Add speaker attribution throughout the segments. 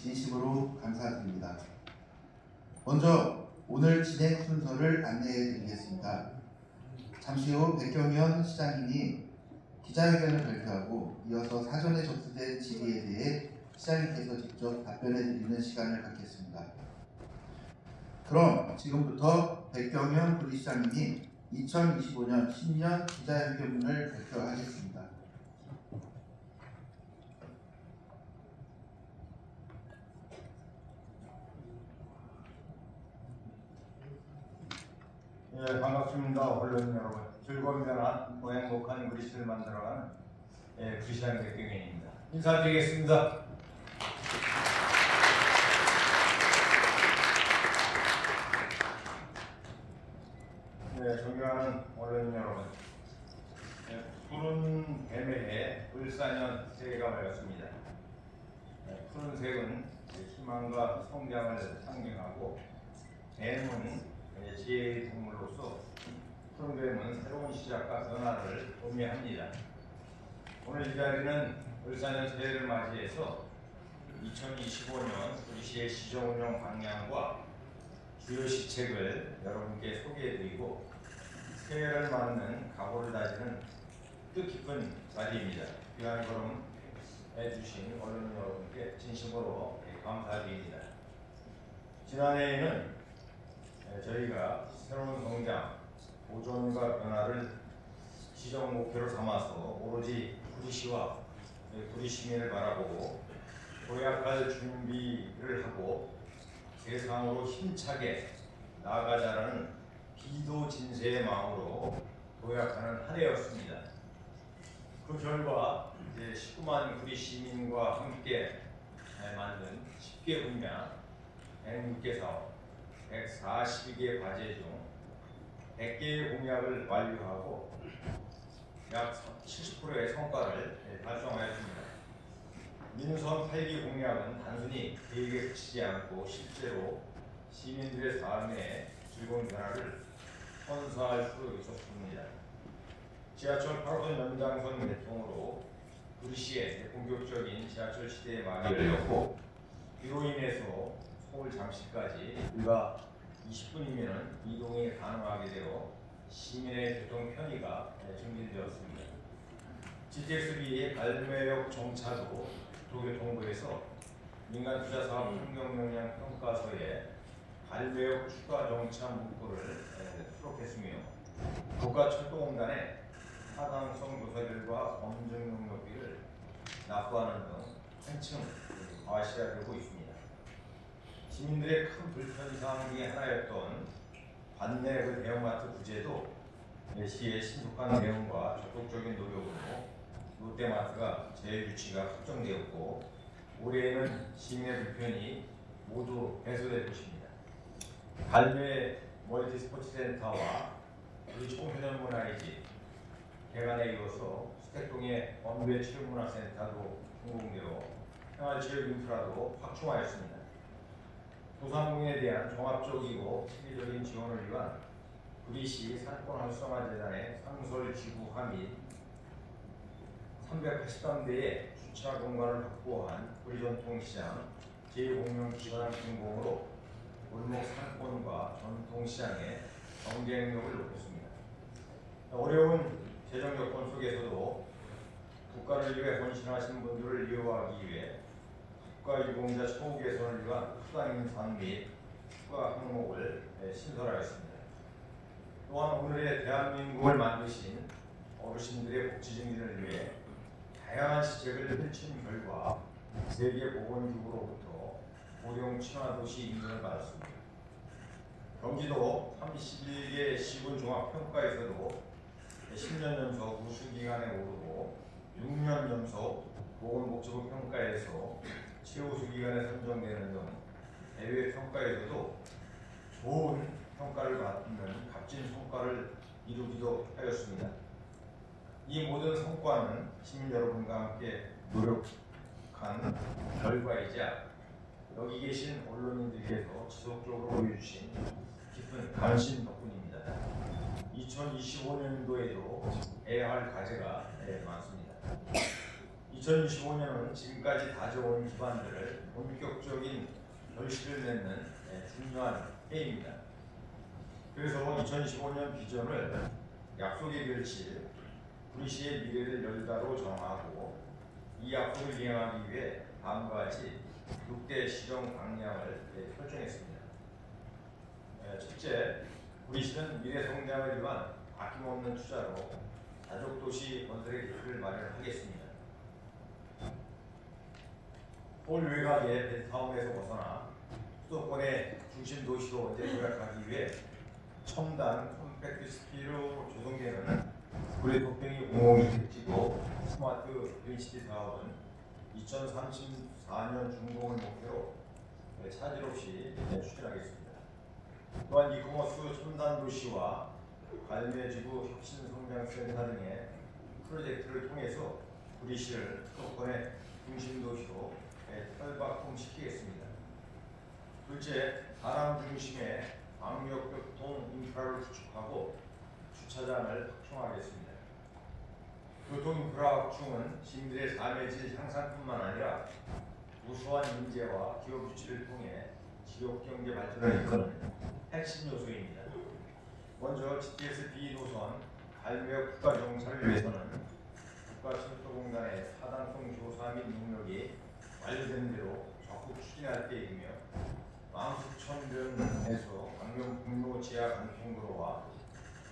Speaker 1: 진심으로 감사드립니다. 먼저 오늘 진행 순서를 안내해 드리겠습니다. 잠시 후 백경현 시장님이 기자회견을 발표하고 이어서 사전에 접수된 질의에 대해 시장님께서 직접 답변해 드리는 시간을 갖겠습니다. 그럼 지금부터 백경현 부시장님이 2025년 신년 기자회견문을 발표하겠습니다.
Speaker 2: 예, 반갑습니다. 언론 여러분. 즐거운 변화, 또 행복한 우리시를 만들어가는 부시장 백경현입니다. 인사드리겠습니다. 네, 존경하는 언론 여러분. 푸른 뱀의 을사년 새해가 밝았습니다. 푸른색은 희망과 성장을 상징하고, 뱀은 지혜의 동물로서 푸른 뱀은 새로운 시작과 변화를 의미합니다. 오늘 이 자리는 을사년 새해를 맞이해서 2025년 우리시의 시정운영 방향과 주요 시책을 여러분께 소개해드리고 새해를 맞는 각오를 다지는 뜻깊은 자리입니다. 귀한 걸음 해주신 언론 여러분께 진심으로 감사드립니다. 지난해에는 저희가 새로운 성장, 도전과 변화를 시정 목표로 삼아서 오로지 구리시와 구리시민을 바라보고 도약할 준비를 하고 세상으로 힘차게 나아가자라는 기도진세의 마음으로 도약하는 한 해였습니다. 그 결과 19만 구리시민과 함께 만든 10개 분야 106개 사업 142개 과제 중 100개의 공약을 완료하고 약 70%의 성과를 달성하였습니다. 민선 8기 공약은 단순히 계획에 그치지 않고 실제로 시민들의 삶에 즐거운 변화를 선사할 수 있었습니다. 지하철 8호선 연장선 개통으로 구리시에 본격적인 지하철 시대의 막이 열렸고, 이로 인해서 서울 잠실까지 불과 20분이면 이동이 가능하게 되어 시민의 교통 편의가 증진되었습니다. GTX-B 갈매역 정차도 도교통부에서 민간 투자 사업 환경 영향 평가서에 갈매역 추가 정차 문구를 수록했으며, 국가철도공단의 타당성 조사들과 검증 능력비를 납부하는 등 한층 과시화되고 있습니다. 시민들의 큰 불편사항 중에 하나였던 관내 대형마트 부재도 시의 신속한 대응과 적극적인 노력으로 롯데마트가 재유치가 확정되었고, 올해에는 시민의 불편이 모두 해소될 것입니다. 갈매 멀티스포츠센터와 우리 청소년 문화이지 개관에 이어서 수택동의 언배 체육문화센터도 성공되어 생활체육 인프라도 확충하였습니다. 도상공인에 대한 종합적이고 체계적인 지원을 위한 구리시 상권활성화재단의 상설지구화 및 380단대의 주차 공간을 확보한 구리전통시장 제 공용기관 준공으로 골목 상권과 전통시장의 경쟁력을 높였습니다. 어려운 재정 여건 속에서도 국가를 위해 헌신하신 분들을 이어가기 위해 국가유공자 처우 개선을 위한 수당 인상 및 추가 항목을 신설하였습니다. 또한 오늘의 대한민국을 만드신 어르신들의 복지 증진을 위해 다양한 시책을 펼친 결과 세계보건기구로부터 고령 친화도시 인증을 받았습니다. 경기도 31개 시군 종합평가에서도 10년 연속 우수기관에 오르고 6년 연속 보건복지부 평가에서 최우수기관에 선정되는 등 대외 평가에서도 좋은 평가를 받는 값진 성과를 이루기도 하였습니다. 이 모든 성과는 시민 여러분과 함께 노력한 결과이자 여기 계신 언론인들께서 지속적으로 보여주신 깊은 관심 덕분입니다. 2025년도에도 해야 할 과제가 많습니다. 2025년은 지금까지 다져온 기반들을 본격적인 결실을 맺는 중요한 해입니다. 그래서 2025년 비전을 약속의 결실, 구리시의 미래를 열다로 정하고 이 약속을 이행하기 위해 다음과 같이 6대 실용 방향을 설정했습니다. 첫째, 구리시는 미래 성장을 위한 아낌없는 투자로 가족도시 건설의 기틀을 마련하겠습니다. 서울 외곽의 베드타운에서 벗어나 수도권의 중심 도시로 도약하기 위해 첨단 컴팩트 스피드로 조성되는 구례토평이 공공주택지구 스마트 그린시티 사업은 2034년 준공을 목표로 차질 없이 추진하겠습니다. 또한 이커머스 첨단 도시와 갈매지구 혁신성장센터 등의 프로젝트를 통해서 구리시를 수도권의 중심 도시로 탈바꿈시키겠습니다. 둘째, 사람 중심의 광역교통 인프라를 구축하고 주차장을 확충하겠습니다. 교통인프라 확충은 시민들의 삶의 질 향상뿐만 아니라 우수한 인재와 기업 유치를 통해 지역경제 발전을 이끄는 핵심 요소입니다. 먼저 GTS B 노선 갈매역 국가정차를 위해서는 국가철도공단의 타당성 조사 및 능력이 완료된 대로 적극 추진할 계획이며 왕숙천변에서 광명북로 지하 간통도로와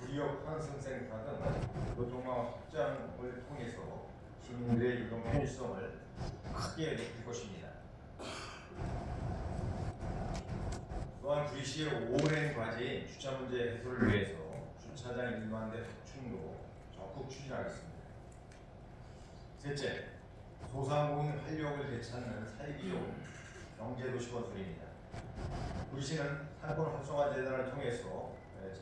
Speaker 2: 구리역 환승센터 등 교통망 확장을 통해서 시민들의 이동 편의성을 크게 높일 것입니다. 또한 구리시의 오랜 과제인 주차 문제 해소를 위해서 주차장 1만 대 확충도 적극 추진하겠습니다. 셋째, 소상공인 활력을 되찾는 살기 좋은 경제도시 건설입니다. 구리시는 상권 활성화 재단을 통해서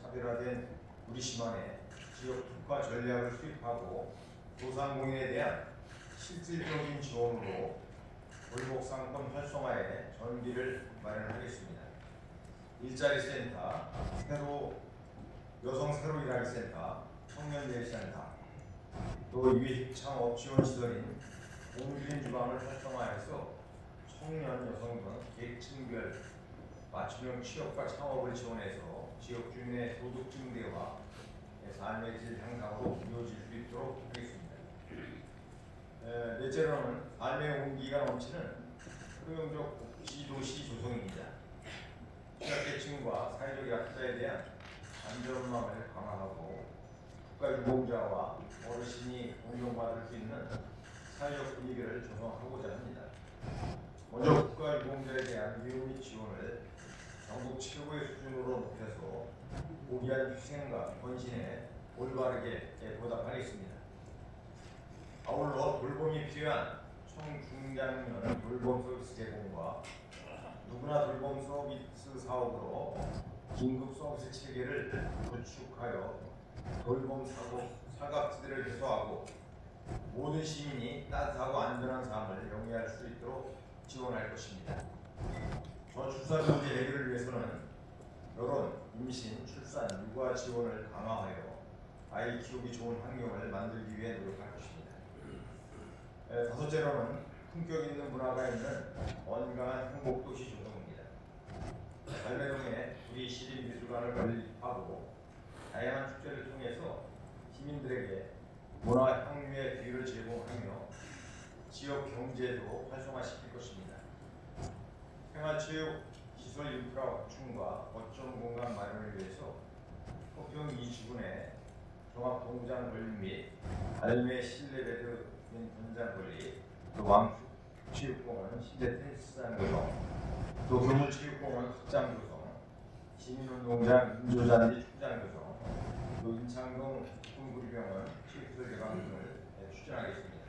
Speaker 2: 차별화된 구리시만의 지역 특화 전략을 수립하고 소상공인에 대한 실질적인 지원으로 골목 상권 활성화에 전비를 마련하겠습니다. 일자리 센터, 여성 새로 일하기 센터, 청년 예리 센터, 또 유익 창업 지원 시설인 공주인 주방을 활성화해서 청년, 여성 등 계층별 맞춤형 취업과 창업을 지원해서 지역 주민의 소득 증대와 삶의 질 향상으로 이루어질 수 있도록 하겠습니다. 넷째로는 삶의 온기가 넘치는 효용적 복지도시 조성입니다. 취약계층과 사회적 약자에 대한 안전망을 강화하고 국가유공자와 어르신이 공용받을 수 있는 사회적 분위기를 조성하고자 합니다. 먼저 국가유공자에 대한 위로 및 지원을 전국 최고의 수준으로 높여서 고귀한 희생과 헌신에 올바르게 보답하겠습니다. 아울러 돌봄이 필요한 청중장년 돌봄 서비스 제공과 누구나 돌봄 서비스 사업으로 긴급 서비스 체계를 구축하여 돌봄 사각지대를 해소하고 모든 시민이 따뜻하고 안전한 삶을 영위할 수 있도록 지원할 것입니다. 저출산 문제 해결을 위해서는 결혼, 임신, 출산, 육아 지원을 강화하여 아이 키우기 좋은 환경을 만들기 위해 노력할 것입니다. 다섯째로는 품격 있는 문화가 있는 건강한 행복도시 조성입니다. 갈매동에 우리 시립미술관을 건립하고 다양한 축제를 통해서 시민들에게 문화 향유의 기회를 제공하며 지역 경제도 활성화시킬 것입니다. 생활체육 시설 인프라 확충과 거점 공간 마련을 위해서 토평 2지구내 종합동장 건립 및 갈매 실내 배드민턴장 건립, 또 왕숙체육공원 실내 테니스장 조성, 또 교물체육공원 확장 조성, 시민운동장 인조잔디 축장 조성, 또 인창동 국군구리병원 체육시설 개방 등을 추진하겠습니다.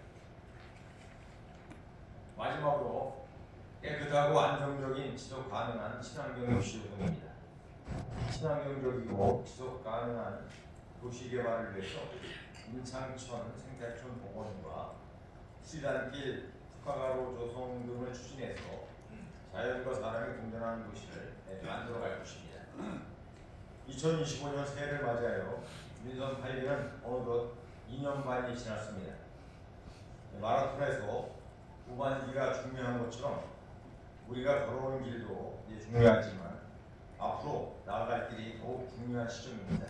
Speaker 2: 마지막으로 깨끗하고 안정적인 지속 가능한 친환경 도시 조성입니다. 친환경적이고 지속 가능한 도시 개발을 위해서 인창천 생태촌 복원과 수리단길 특화가로 조성 등을 추진해서 자연과 사람이 공존하는 도시를 만들어갈 것입니다. 2025년 새해를 맞이하여 민선 8기는 어느덧 2년 반이 지났습니다. 마라톤에서 후반기가 중요한 것처럼 우리가 걸어오는 길도 중요하지만 앞으로 나아갈 길이 더욱 중요한 시점입니다.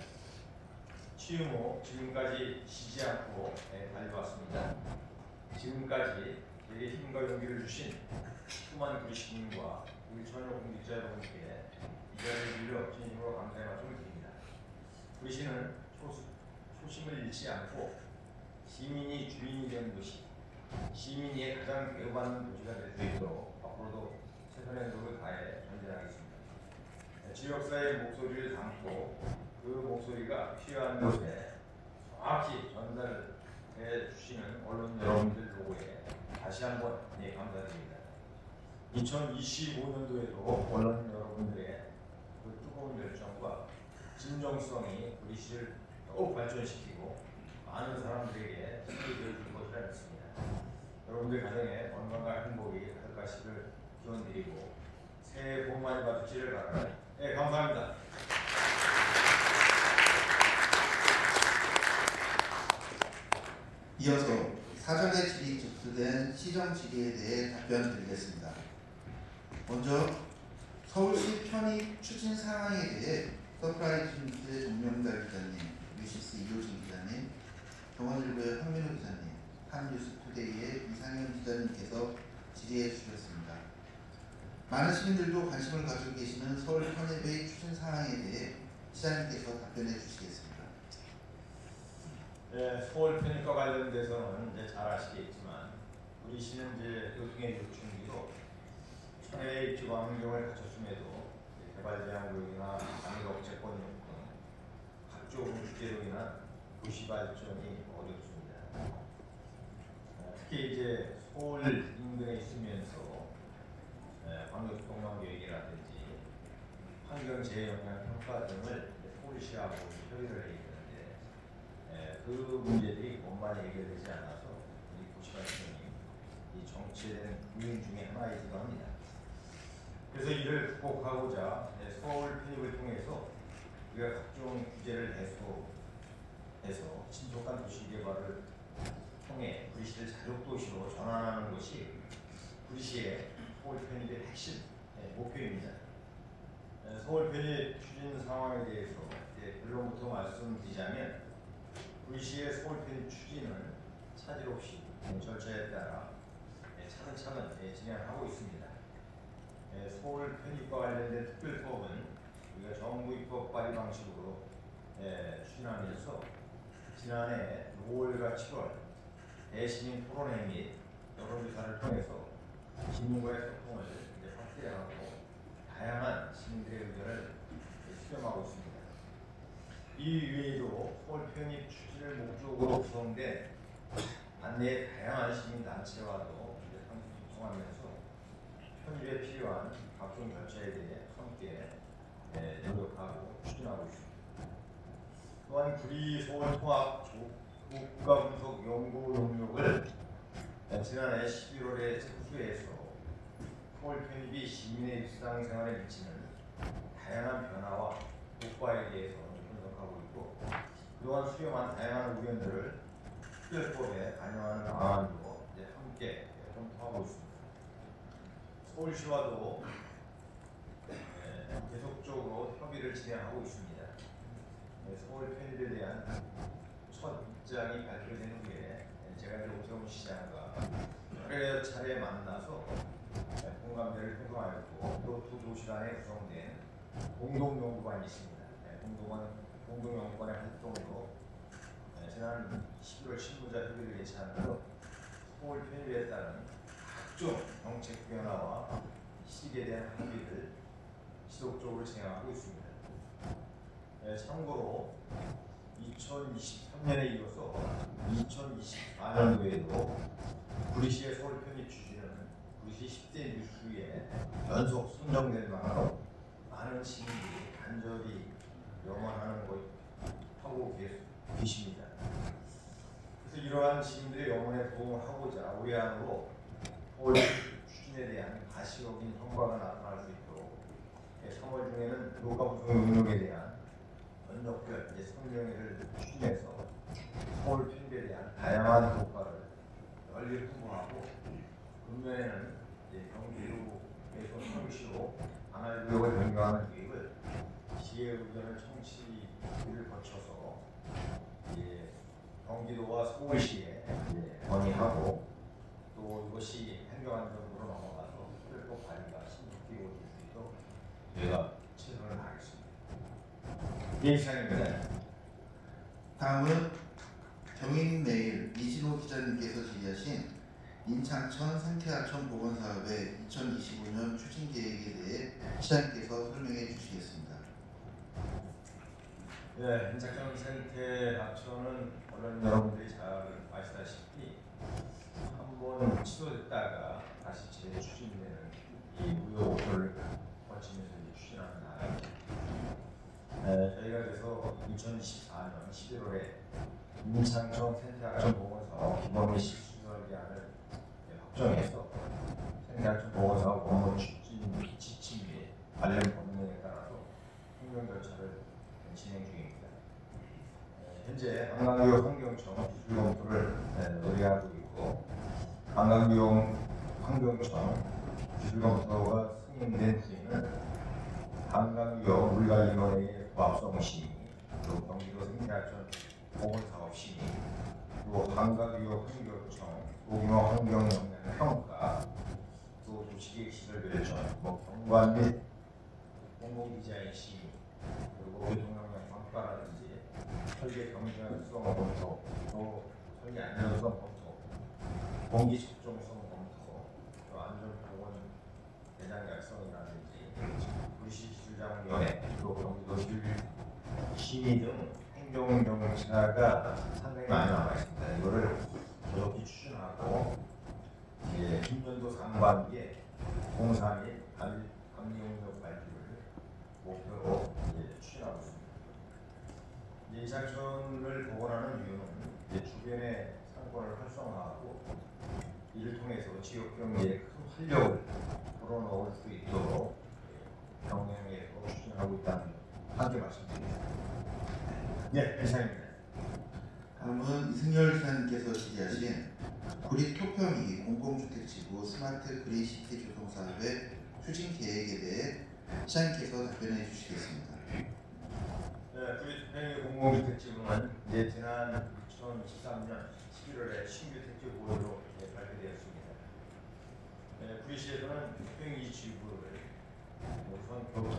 Speaker 2: 취임 후 지금까지 쉬지 않고 달려왔습니다. 지금까지 제게 힘과 용기를 주신 수많은 우리 시민과 우리 전역 공직자 여러분께 이 자리를 빌려 진심으로 감사의 말씀을 드립니다. 우리 시는 초심을 잃지 않고 시민이 주인이 되는 도시, 시민이 가장 대우받는 도시가 될 수 있도록 앞으로도 최선의 노력을 다해 전진하겠습니다. 지역사회의 목소리를 담고 그 목소리가 필요한 곳에 정확히 전달해 주시는 언론 여러분들 보고에 다시 한번 감사드립니다. 2025년도에도 언론 여러분들의 그 뜨거운 열정과 진정성이 우리 시를 더욱 발전시키고 많은 사람들에게 힘이 되어줄 것이라 믿습니다. 여러분들 가정에 건강과 행복이 가득하시길 기원드리고 새해 복 많이 받으시기를 바랍니다. 네, 감사합니다.
Speaker 1: 이어서 사전에 질의 접수된 시정 질의에 대해 답변 드리겠습니다. 먼저 서울시 편입 추진 상황에 대해 서프라이즈 뉴스의 정명달 기자님, 뉴시스 이효진 기자님, 경원일보의 황민호 기자님, 한뉴스투데이의 이상현 기자님께서 질의해 주셨습니다. 많은 시민들도 관심을 가지고 계시는 서울 편입의 추진 상황에 대해 시장님께서 답변해 주시겠습니다.
Speaker 2: 네, 서울 편입과 관련돼서는 잘 아시겠지만 우리 시는 교통의 요충지로 천혜의 입지와 환경을 갖췄음에도 개발 제한 구역이나 방역 억제권 요건, 각종 규제로 인한 도시 발전이 어렵습니다. 특히 서울 인근에 있으면서 광역통합 계획이라든지 환경 재영향 평가 등을 서울시하고 협의를 해야 되는데 그 문제들이 원만히 해결되지 않아서 이 도시 발전이 이 정체된 요인 중에 하나이기도 합니다. 그래서 이를 극복하고자 서울 편입을 통해서 우리가 각종 규제를 해소해서 신속한 도시 개발을 통해 구리시를 자족도시로 전환하는 것이 구리시의 서울 편입의 핵심 목표입니다. 서울 편입 추진 상황에 대해서 결론부터 말씀드리자면 구리시의 서울 편입 추진은 차질 없이 절차에 따라 차근차근 진행하고 있습니다. 서울 편입과 관련된 특별법은 우리가 정부 입법 발의 방식으로 추진하면서 지난해 5월과 7월 대시민 토론회 및 여론조사를 통해서 시민과의 소통을 확대하고 다양한 시민들의 의견을 수렴하고 있습니다. 이 외에도 서울 편입 추진을 목적으로 구성된 안내의 다양한 시민단체와도 소통하면서 편입에 필요한 각종 절차에 대해 함께 노력하고 추진하고 있습니다. 또한 구리 서울 통합 국가 분석 연구 용역을 지난해 11월에 착수해서 서울 편입이 시민의 일상생활에 미치는 다양한 변화와 효과에 대해서 분석하고 있고 그동안 수렴한 다양한 의견들을 특별법에 반영하는 방안도 함께 검토하고 있습니다. 서울시와도 계속적으로 협의를 진행하고 있습니다. 서울 편입에 대한 첫 입장이 발표된 후에 제가 오세훈 시장과 여러 차례 만나서 공감대를 형성하였고 또 두 도시 간에 구성된 공동연구관이 있습니다. 공동연구관의 활동으로 지난 11월 신문자 협의를 예찬하면서 서울 편입에 따른 각종 정책 변화와 시기에 대한 합의를 지속적으로 진행하고 있습니다. 참고로 2023년에 이어서 2024년도에도 구리시의 서울 편입 추진은 구리시 10대 뉴스에 연속 선정될 만큼 많은 시민들이 간절히 염원하는 것 하고 계십니다. 그래서 이러한 시민들의 염원에 도움을 하고자 우리 안으로 서울 추진에 대한 가시적인 성과가 나타날 수 있도록 3월 중에는 교과부송 용역에 대한 면접별 성명회를 추진해서 서울 편입에 대한 다양한 효과를 널리 홍보하고 금년에는 경기 일부에서 관할구역을 변경하는 계획을 시의 의견을 청취를 거쳐서 경기도와 서울시에 건의하고 또 이것이 행정안전부로 넘어가서 특별법 발의가 신속히 이루어질 수 있도록 저희가 최선을 다하겠습니다. 예, 시장입니다.
Speaker 1: 다음은 경인내일 이진호 기자님께서 질의하신 임창천 생태하천 복원사업의 2025년 추진 계획에 대해 시장님께서 설명해 주시겠습니다.
Speaker 2: 네, 임창천 생태하천은 언론 여러분들이 잘 아시다시피 한번 취소됐다가 다시 재추진되는 이 우여곡절을 거치면서 추진하는 나라입니다. 저희가 그래서 2024년 11월에 임창천 생태하천 복원사업 기본 및 실시설 계획을 확정해서 생태하천 복원사업 업무 추진 지침 및 관련 법령에 따라서 행정 절차를 진행 중입니다. 현재 관광구역 환경청 기술 검토를 의뢰하고 있고 관광구역 환경청 기술 검토가 승인된 후에는 관광구역 물관리위원회의 부합성 심의, 또 경기도 생태하천 복원사업 심의, 또 관광구역 환경청 소규모 환경 영향 평가, 또 도시계획 시설 결정, 경관 및 공공 디자인 심의, 그리고 교통영향 평가라든지 설계 경제성 검토, 또 설계 안전성 검토, 공기 적정성 검토, 또 안전보건 대장약성이라든지 불시기술장위원회, 또 경기도 시민 등 행정정차가 상당히 많이 남아 있습니다. 이거를 조속히 추진하고 금년도 상반기에 공사 및 감리용역 발표를 목표로 추진하고 있습니다. 임창천을 복원하는 이유는 주변의 상권을 활성화하고 이를 통해서 지역 경제에 큰 활력을 불어넣을 수 있도록 경영에서 추진하고 있다는 함께 말씀드립니다. 네, 이상입니다.
Speaker 1: 다음은 이승열 기자님께서 질의하신 구리 토평이 공공주택지구 스마트 그린시티 조성 사업의 추진 계획에 대해 시장님께서 답변해 주시겠습니다.
Speaker 2: 네, 구리 토평이 공공주택지구는 지난 2013년 11월에 신규 택지 보유로 발표되었습니다. 구리시에서는 토평이 지구를 우선 교통,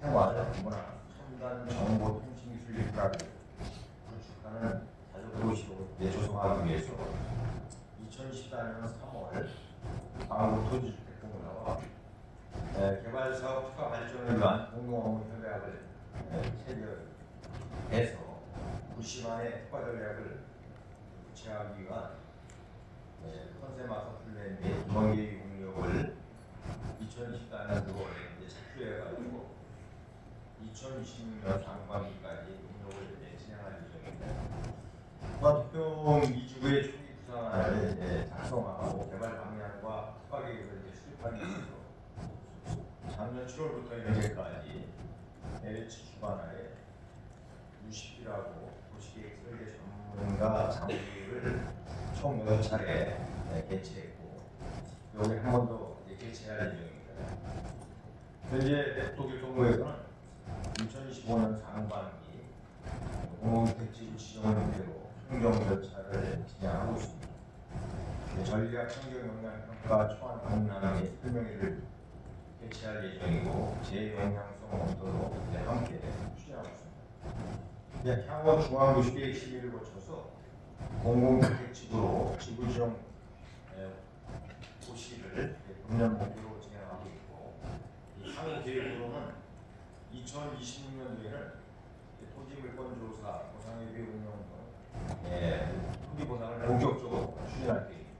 Speaker 2: 생활, 문화, 첨단 정보 통신 기술 인프라를 구축하는 자주도시로 조성하기 위해서 2014년 3월 한국토지주택공사와 개발사업 추가 발전을 위한 공동업무협약을 체결해서 구시만의 특화 전략을 구체화하기 위한 컨셉 마스터 플랜 및 기본계획 운영을 2014년 9월에 착수해가지고 2026년 상반기까지 운영을 진행할 예정입니다. 토평 2주의 초기 구상안을 작성하고 개발 방향과 특화 계획을 수립하기 위해서 작년 7월부터 현재까지 LH 주관하에 UCP라고 도시계획 설계 전문가 장비를 총 6차례 개최했고 여기 한 번 더 개최할 예정입니다. 현재 국토교통부에서는 2025년 상반기 공공주택지구 지정을 목표로 행정 절차를 진행하고 있습니다. 전략 환경영향평가 초안 공론회 설명회를 개최할 예정이고 재영향성 검토도 함께 추진하고 있습니다. 향후 중앙도시계획 심의를 거쳐서 공공주택지구로 지구지정 도시를 금년 목표로 진행하고 있고 향후 계획으로는 2026년도에는 토지물권조사, 보상회비 운영 등 토지 보상을 본격적으로 추진할 계획입니다.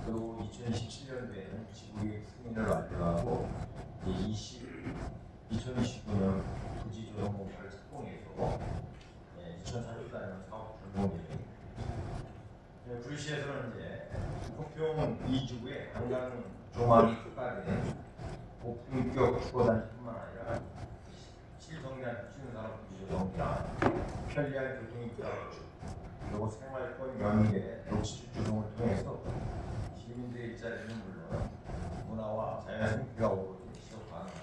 Speaker 2: 그리고 2017년도에는 지구계획 승인을 완료하고 2029년 토지조정 공사를 착공해서 2034년 사업 준공 예정입니다. 구리시에서는 이제 토평 2주구에 관광 조망이 특화된 고품격 주거단지뿐만 아니라 실성장 신산업 구조정비나 편리한 교통인프라 구축, 그리고 생활권 연계, 녹지 조성을 통해서 시민들의 일자리는 물론 문화와 자연 생태가 어우러진 지속 가능한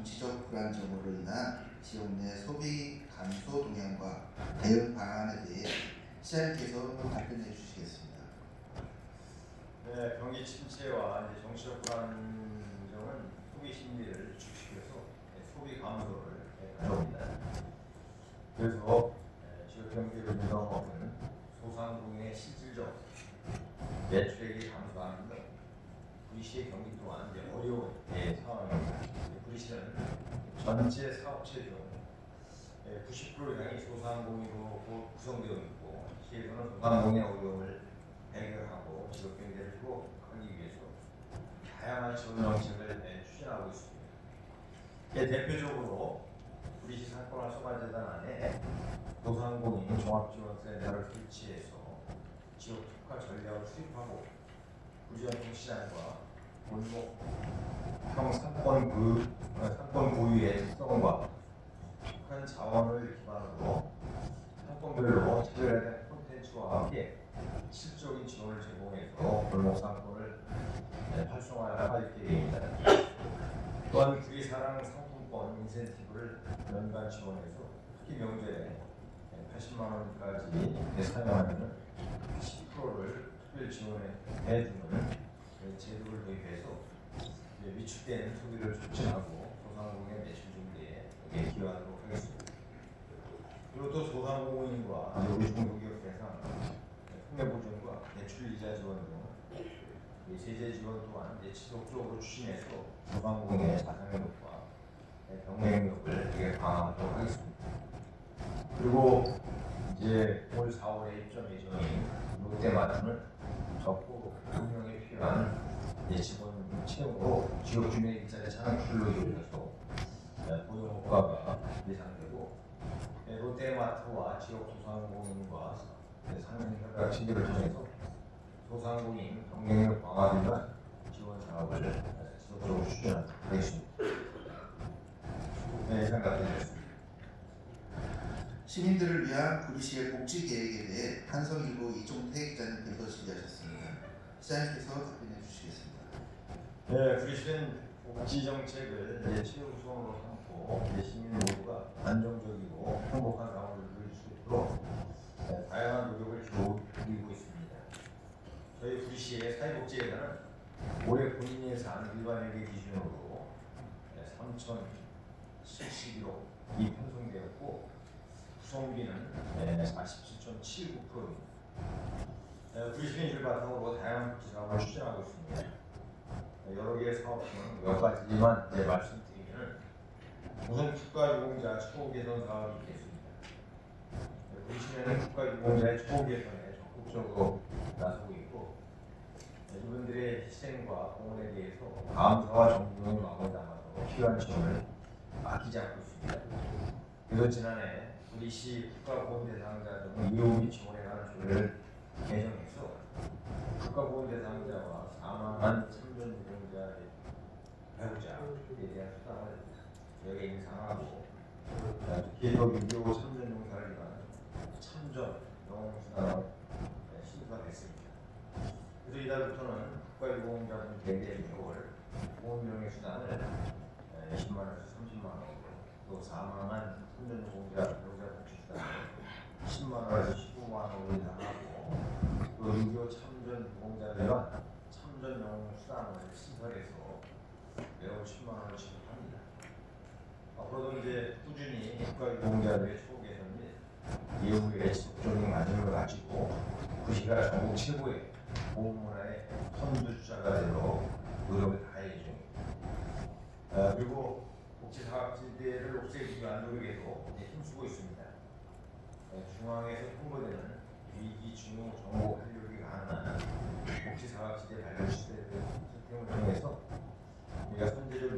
Speaker 1: 정치적 불안정으로 인한 지역 내 소비 감소 동향과 대응 방안에 대해 시장님께서 답변해 주시겠습니다.
Speaker 2: 네, 경기 침체와 이제 정치적 불안정은 소비 심리를 축시켜서 소비 감소를 가져옵니다. 그래서 지역 경제를 유도하는 소상공인의 실질적 매출액이 감소하는 등 브리시의 경기 또한 이제 어려운 상황입니다. 브리시는 전체 사업체 중 90% 이상이 소상공인으로 구성되어 있고 시에서는 소상공인의 어려움을 해결하고 지역 경제를 회복하기 위해서 다양한 지원 정책을 추진하고 있습니다. 대표적으로 브리시 상권화 소가재단 안에 소상공인 종합지원센터를 설치해서 지역 특화 전략을 수립하고 구전통 시장과 골목형 상권 고유의 특성과 북한 자원을 기반으로 상권별로 차별화된 콘텐츠와 함께 실적인 지원을 제공해서 골목 상권을 활성화할 계획입니다. 또한 구리사랑 상품권 인센티브를 연간 지원해서 특히 명절에 80만 원까지 사용하면 10%를 특별 지원해 주는 제도를 도입해서 위축된 소비를 촉진하고 소상공인의 매출 증대에 기여하도록 하겠습니다. 그리고 또 소상공인과 중소기업 대상 손해보증과 대출이자 지원 등 세제 지원 또한 지속적으로 추진해서 소상공인의 자산회복과 경쟁력을 강화하도록 하겠습니다. 그리고 이제 올 4월에 입점 예정인 롯데마트는 적고 운영에 필요한 직원 채용으로 지역 주민 일자리 창출로 이루어져서 고용 효과가 예상되고 롯데마트와 지역 소상공인과 상생협력 체계를 통해서 소상공인 경쟁력 강화를 위한 지원 사업을 지속적으로 추진하도록 하겠습니다. 네, 이상 답변드리겠습니다.
Speaker 1: 시민들을 위한 구리시의 복지 계획에 대해 한성일보 이종태 기자님께서 질의하셨습니다. 시장님께서 답변해 주시겠습니다.
Speaker 2: 네, 구리시는 복지 정책을 최우선으로 삼고 시민 모두가 안정적이고 행복한 생활을 누릴 수 있도록 다양한 노력을 기울이고 있습니다. 저희 구리시의 사회복지회관은 올해 본인이 산 일반회계 기준으로 3,071억이 편성되었고 구성비는 47.79%입니다. 구리시는 이를 바탕으로 다양한 복지 사업을 추진하고 있습니다. 여러 개의 사업 중 몇 가지만 말씀드리면 우선 국가유공자 처우 개선 사업이 있겠습니다. 구리시는 국가유공자의 처우 개선에 적극적으로 나서고 있고 이분들의 희생과 공헌에 대해서 감사와 존경의 마음을 담아서 필요한 지원을 아끼지 않고 있습니다. 그래서 지난해 구리시 국가보훈 대상자 등 이용이 지원에 관한 조례를 개정해서 국가보훈 대상자와 사망한 참전 유공자의 배우자에 대한 수당을 여기에 인상하고 특히 또 6.25 참전 용사를 위한 참전 영웅수당을 신설했습니다. 그래서 이달부터는 국가유공자분 대개 6개월 보훈명예 수당을 20만 원에서 30만 원으로 또 사망한 참전 유공자 배우자 복지수당을 10만 원에서 15만 원으로 인상하고 또 6.25 참전 유공자들과 참전 영웅 수당을 신설해서 매월 10만 원을 지급합니다. 앞으로도 이제 꾸준히 국가유공자들의 처우 개선 및 예우의 지속적인 관심을 가지고 구시가 전국 최고의 보훈문화의 선두주자가 되도록 노력을 다할 예정입니다. 그리고 복지사각지대를 없애기 위한 노력에도 힘쓰고 있습니다. 중앙에서 통보되는 위기 중용 정보 활용이 가능한 복지사각지대 발굴 시스템을 통해서 우리가 선제적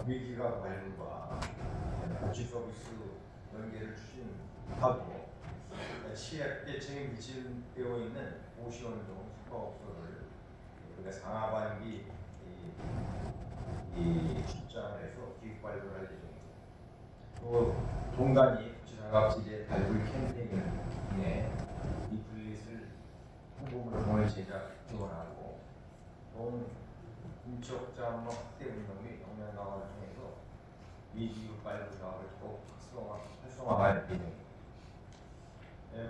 Speaker 2: 위기가 발굴과 복지 서비스 연계를 추진하고 취약계층이 밀집되어 있는 고시원 등 숙박업소를 우리가 상하반기 출장을 해서 기획 발굴을 할 예정입니다. 또 동단위 복지사각지대 발굴 캠페인을 통해 이 블릿을 홍보물을 제작 지원하고 또 인적자원화 확대 운동 및 역량 강화를 통해서 미지급 발굴 사업을 꼭 활성화할 예정입니다.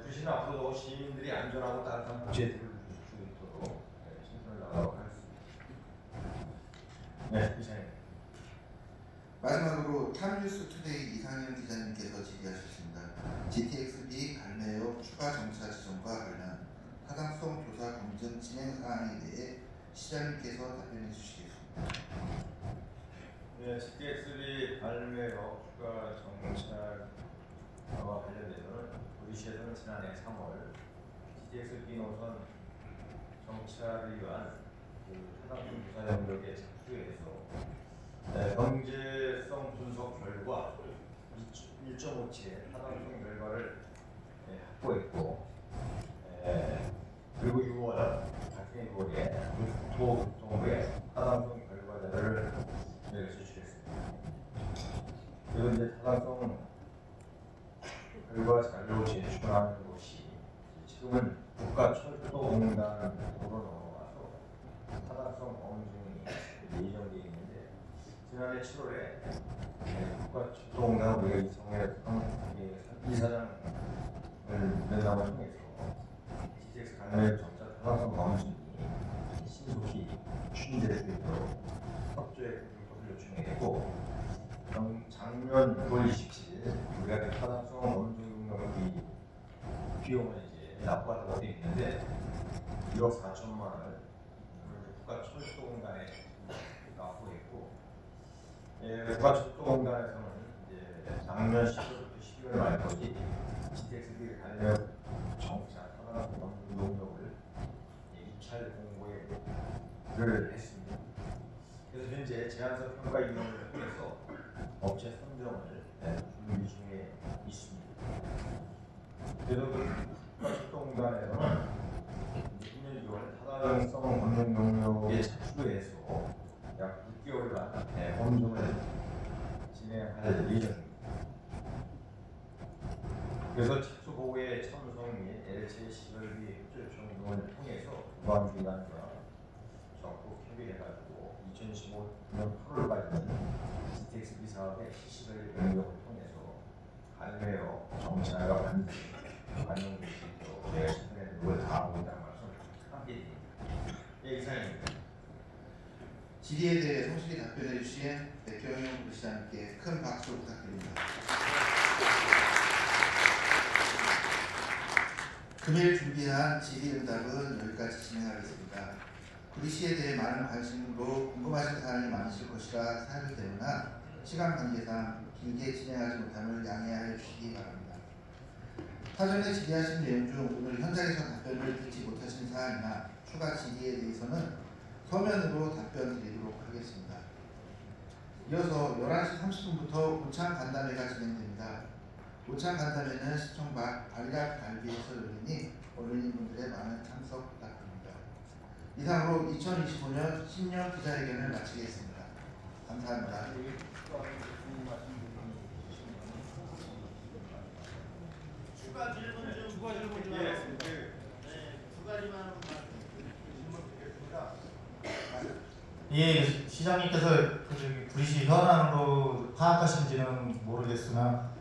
Speaker 2: 구시는 앞으로도 시민들이 안전하고 따뜻한 복지를 줄 수 있도록 최선을 다하도록 하겠습니다. 네, 이상입니다.
Speaker 1: 마지막으로 탑뉴스 투데이 이상현 기자님께서 질의하셨습니다. GTX-B 갈매요 추가 정차 지정과 관련 타당성 조사 검증 진행 사항에 대해 시장님께서 답변해 주시겠습니다.
Speaker 2: 네, GTX-B 갈매요 추가 정차와 관련돼서는 우리시에서는 지난해 3월 GTX-B 노선 정차를 위한 타당성 조사 영역에 착수해서 경제성 분석 결과 1.5치의 타당성 결과를 확보했고, 그리고 6월 같은 6월에 국토교통부에 타당성 결과 자료를 제출했습니다. 그리고 이제 타당성 결과 자료 제출하는 곳이 지금은 국가철도공단으로 넘어가서 타당성 검증이 예정되어 있는데, 지난해 7월에 국가철도공단 우리가 이성의 이사장을 면담을 통해서 GTX 갈매요 정차 타당성 검증이 신속히 추진될 수 있도록 협조해 줄 것을 요청했고, 작년 9월 27일 우리가 그 타당성 검증 능력이 비용을 이제 납부하도록 되어 있는데 1억 4천만 원을 국가철도공단에 납부했고, 국가철도공단에서는 이제 작년 10월부터 12월 말까지 GTX-B 갈매요 정차 타당성 검증 능력을 입찰 공고를 했습니다. 그래서 현재 제안서 평가 위원회를 통해서 업체 선정을 준비 중에 있습니다. 그래서 국가철도공단에서는今年 6월 타당성 검증 능력에 착수해서 약 6개월간 검증을 진행할 예정입니다. 그래서 착수 보고의 첨성 및 LH의 시설비 협조 요청 등을 통해서 보안기관과 적극 협의해가지고 2015년 8월까지는 GTX-B 사업의 실시를 능력을 통해서 갈매요 정차가 반드시 반영될 수 있도록 저희가 최선의 노력을 다하고 있다는 말씀을 함께 드립니다. 예, 이상입니다.
Speaker 1: 질의에 대해 성실히 답변해 주신 백경영 부시장님께 큰 박수 부탁드립니다. 금일 준비한 질의응답은 여기까지 진행하겠습니다. 구리시에 대해 많은 관심으로 궁금하신 사항이 많으실 것이라 생각되오나 시간 관계상 길게 진행하지 못함을 양해하여 주시기 바랍니다. 사전에 질의하신 내용 중 오늘 현장에서 답변을 듣지 못하신 사항이나 추가 질의에 대해서는 서면으로 답변 드리도록 하겠습니다. 이어서 11시 30분부터 오창 간담회가 진행됩니다. 오창 간담회는 시청 밖 알약 갈비에서 열리니 어린이분들의 많은 참석 부탁드립니다. 이상으로 2025년 신년 기자회견을 마치겠습니다. 감사합니다.
Speaker 3: 추가 질문 좀 두 가지만
Speaker 4: 예, 시장님께서 구리시 현안으로 파악하신지는 모르겠으나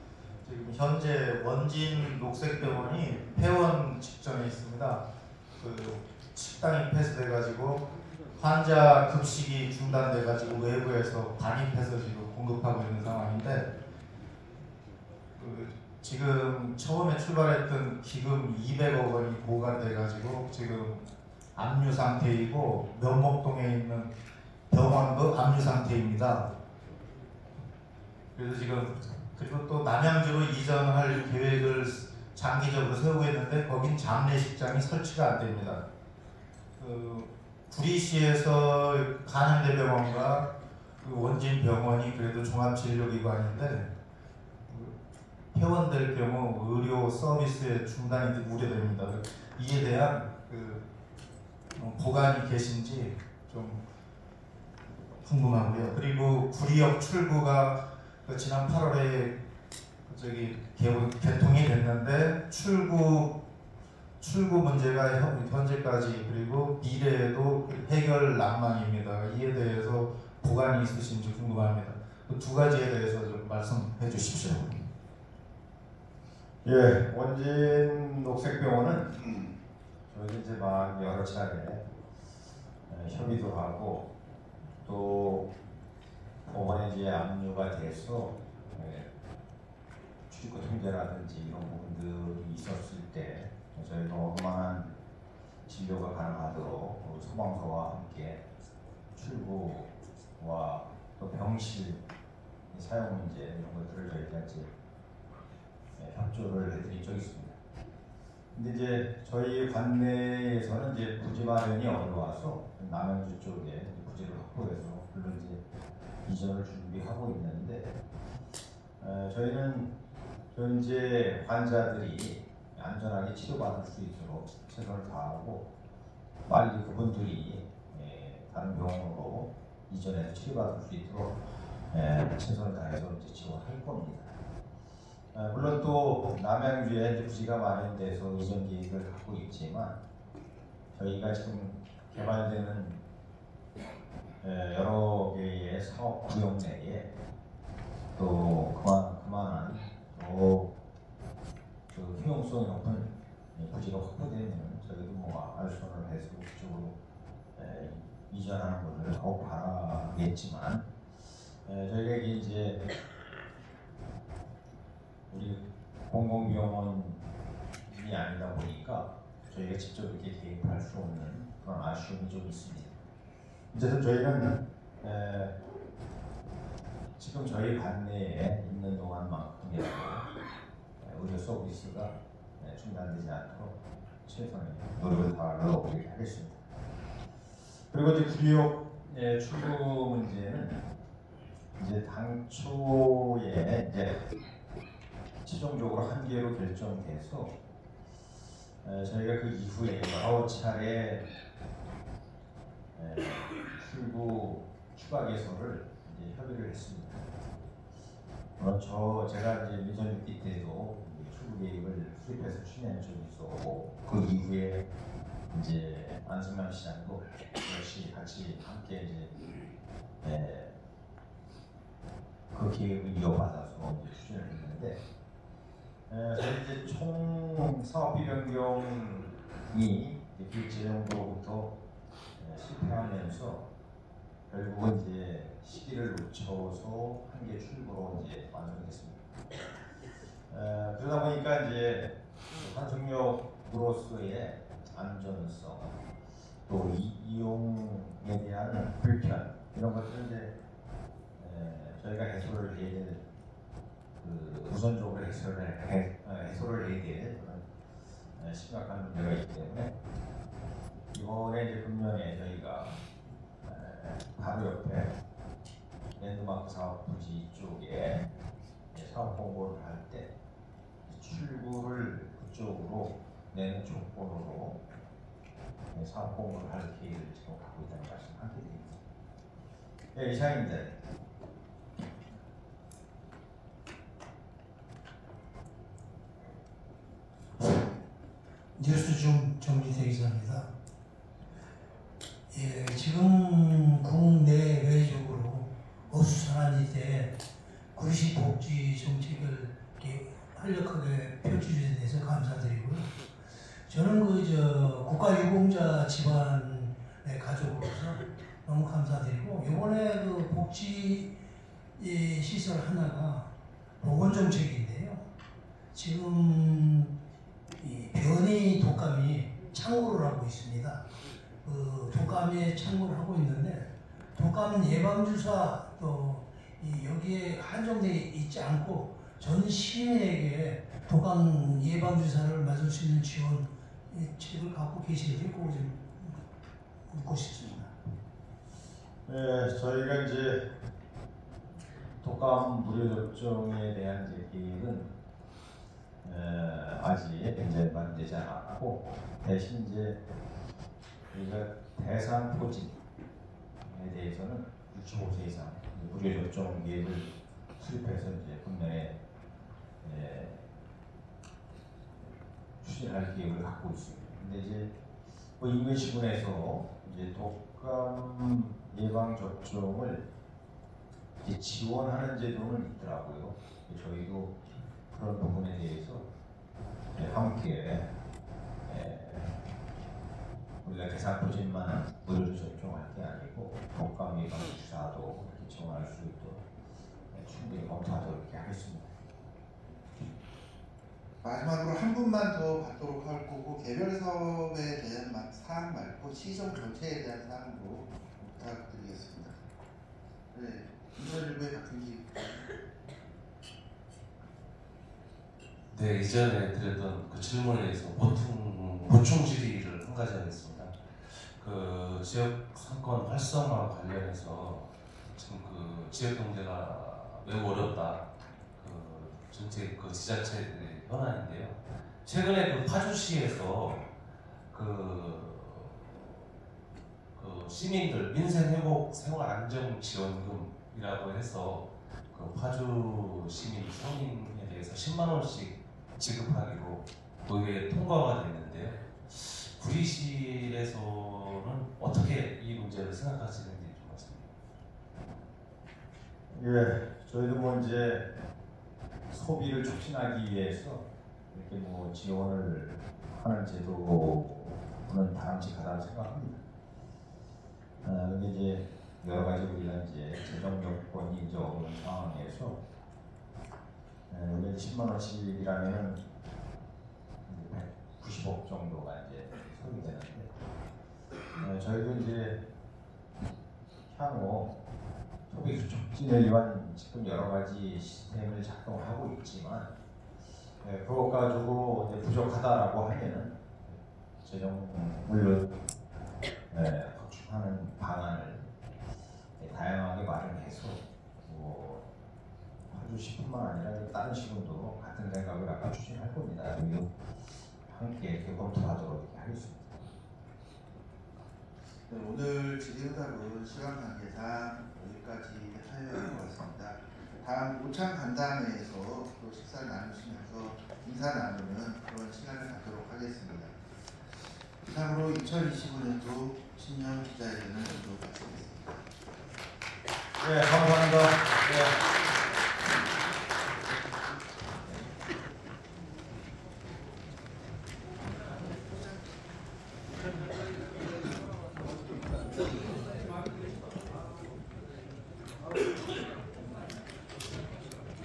Speaker 4: 지금 현재 원진 녹색병원이 폐원 직전에 있습니다. 그 식당이 폐쇄돼가지고 환자 급식이 중단돼가지고 외부에서 반입해서 지금 공급하고 있는 상황인데, 지금 처음에 출발했던 기금 200억 원이 보관돼가지고 지금 압류 상태이고, 면목동에 있는 병원도 압류 상태입니다. 그래서 지금 그리고 또 남양주로 이전할 계획을 장기적으로 세우고 있는데 거긴 장례식장이 설치가 안 됩니다. 구리시에서 간현대병원과 원진병원이 그래도 종합진료기관인데 폐원될 경우 의료 서비스의 중단이 우려됩니다. 이에 대한 보관이 계신지 좀 궁금하고요. 그리고 구리역 출구가 지난 8월에 개통이 됐는데 출구 문제가 현재까지 그리고 미래에도 해결 난망입니다. 이에 대해서 보관이 있으신지 궁금합니다. 그 두 가지에 대해서 좀 말씀해 주십시오.
Speaker 2: 예, 원진 녹색병원은 저희 이제 막 여러 차례 협의도 하고 또 법원에 이제 압류가 돼서 출입구 통제라든지 이런 부분들이 있었을 때 저희가 원만한 진료가 가능하도록 소방서와 함께 출구와 또 병실 사용 문제 이런 것들을 저희가 이제 협조를 해드린 적이 있습니다. 근데 이제 저희 관내에서는 이제 부지 마련이 어려워서 남양주 쪽에 부지를 확보해서 물론 이제 이전을 준비하고 있는데 저희는 현재 환자들이 안전하게 치료받을 수 있도록 최선을 다하고 빨리 그분들이 다른 병원으로 이전해서 치료받을 수 있도록 최선을 다해서 이제 지원할 겁니다. 물론 또 남양주에 이제 부지가 마련돼서 이전 계획을 갖고 있지만 저희가 지금 개발되는 여러 개의 사업 구역 내에 또 그만한 또 그 효용성이 높은 부지가 확보되면 저희도 뭐 알선을 해서 그쪽으로 이전하는 것을 더욱 바라겠지만 저희가 이제 우리 공공병원이 아니다 보니까 저희가 직접 이렇게 개입할 수 없는 그런 아쉬움이 좀 있습니다. 어쨌든 저희는 지금 저희 관내에 있는 동안만큼이라도 의료 서비스가 중단되지 않도록 최선의 노력을 다하도록 하겠습니다. 그리고 이제 구역 출구 문제는 이제 당초에 이제 최종적으로 한 개로 결정돼서 저희가 그 이후에 여러 차례 출구 추가 개설을 이제 협의를 했습니다. 제가 이제 민전유기 때도 출구 계획을 수립해서 추진한 적이 있었고 그 이후에 이제 안승남 시장도 역시 같이 함께 이제 그 계획을 이어받아서 이제 추진을 했는데 저희 이제 총 사업비 변경이 기획재정부로부터 실패하면서 결국은 이제 시기를 놓쳐서 한 개 출구로 이제 완성됐습니다. 그러다 보니까 이제 환승역으로서의 안전성 또 이용에 대한 불편 이런 것들은 이제 저희가 해소를 해야 될 우선적으로 해소를 해야 될 그런 심각한 문제가 있기 때문에 이번에 이제 금년에 저희가 바로 옆에 랜드마크 사업 부지 쪽에 사업 공고를 할 때 출구를 그쪽으로 내는 조건으로 사업 공고를 할 계획을 지금 갖고 있다는 말씀하게 됩니다. 네, 이상입니다.
Speaker 3: 뉴스 좀 정리되기 기자입니다. 예, 지금 국내외적으로 어수선한 때 구식복지 정책을 이렇게 활력하게 펼쳐주는 데서 감사드리고요. 저는 국가유공자 집안의 가족으로서 너무 감사드리고 이번에 그 복지 시설 하나가 보건정책인데요. 지금 이 변이 독감이 창궐을 하고 있습니다. 독감에 창궐을 하고 있는데 독감 예방주사 또 여기에 한정되어 있지 않고 전 시민에게 독감 예방주사를 맞을 수 있는 지원책을 갖고 계신지 꼭 좀 묻고 싶습니다.
Speaker 2: 네, 저희가 이제 독감 무료 접종에 대한 이제 계획은 아직 이제 마련되지 않았고 대신 이제 우리가 대상 포진에 대해서는 65세 이상 무료 접종 계획을 수립해서 이제 국내에 추진할 계획을 갖고 있습니다. 근데 이제 인근시군에서 이제 독감 예방 접종을 이제 지원하는 제도는 있더라고요. 저희도 그런 부분에 대해서 함께 우리가 대상포진만 무료로 접종할 게 아니고 독감 예방 주사도 이렇게 지원할 수 있도록 충분히 검토하도록 이렇게 하겠습니다.
Speaker 1: 마지막으로 한 분만 더 받도록 할 거고 개별 사업에 대한 사항 말고 시정 전체에 대한 사항으로 부탁드리겠습니다. 네, 인천일보의 박준기.
Speaker 5: 네, 이전에 드렸던 그 질문에 대해서 보충 질의를 한 가지 하겠습니다. 그 지역 상권 활성화 관련해서 지금 그 지역 경제가 매우 어렵다. 그 전체 그 지자체들의 현안인데요. 최근에 그 파주시에서 그 시민들 민생회복 생활안정지원금이라고 해서 그 파주 시민 서민에 대해서 10만 원씩 지급하기로 의회에 통과가 됐는데요. 구리시에서는 어떻게 이 문제를 생각하시는지 좀 말씀드립니다.
Speaker 2: 예, 저희도 뭐 이제 소비를 촉진하기 위해서 이렇게 뭐 지원을 하는 제도는 바람직하다고 생각합니다. 근데 이제 여러 가지 우리가 이제 재정 여건이 이제 어려운 상황에서 원래 10만 원씩이라면은 190억 정도가 이제 소요되는데 저희도 이제 향후 소비 촉진을 위한 지금 여러 가지 시스템을 작동하고 있지만 그것 가지고 이제 부족하다라고 하면은 재정을 확충하는 방안을 다양하게 마련해서 뭐 파주시뿐만 아니라 다른 시군도 같은 생각을 아까 추진할 겁니다. 저희도 함께 이렇게 검토하도록 이렇게 하겠습니다.
Speaker 1: 네, 오늘 질의응답은 시간 관계상 여기까지 하여야 할 것 같습니다. 다음 오창 간담회에서 또 식사를 나누시면서 인사 나누는 그런 시간을 갖도록 하겠습니다. 이상으로 2025년도 신년 기자회견을 모두 마치겠습니다.
Speaker 2: 네, 감사합니다. 네.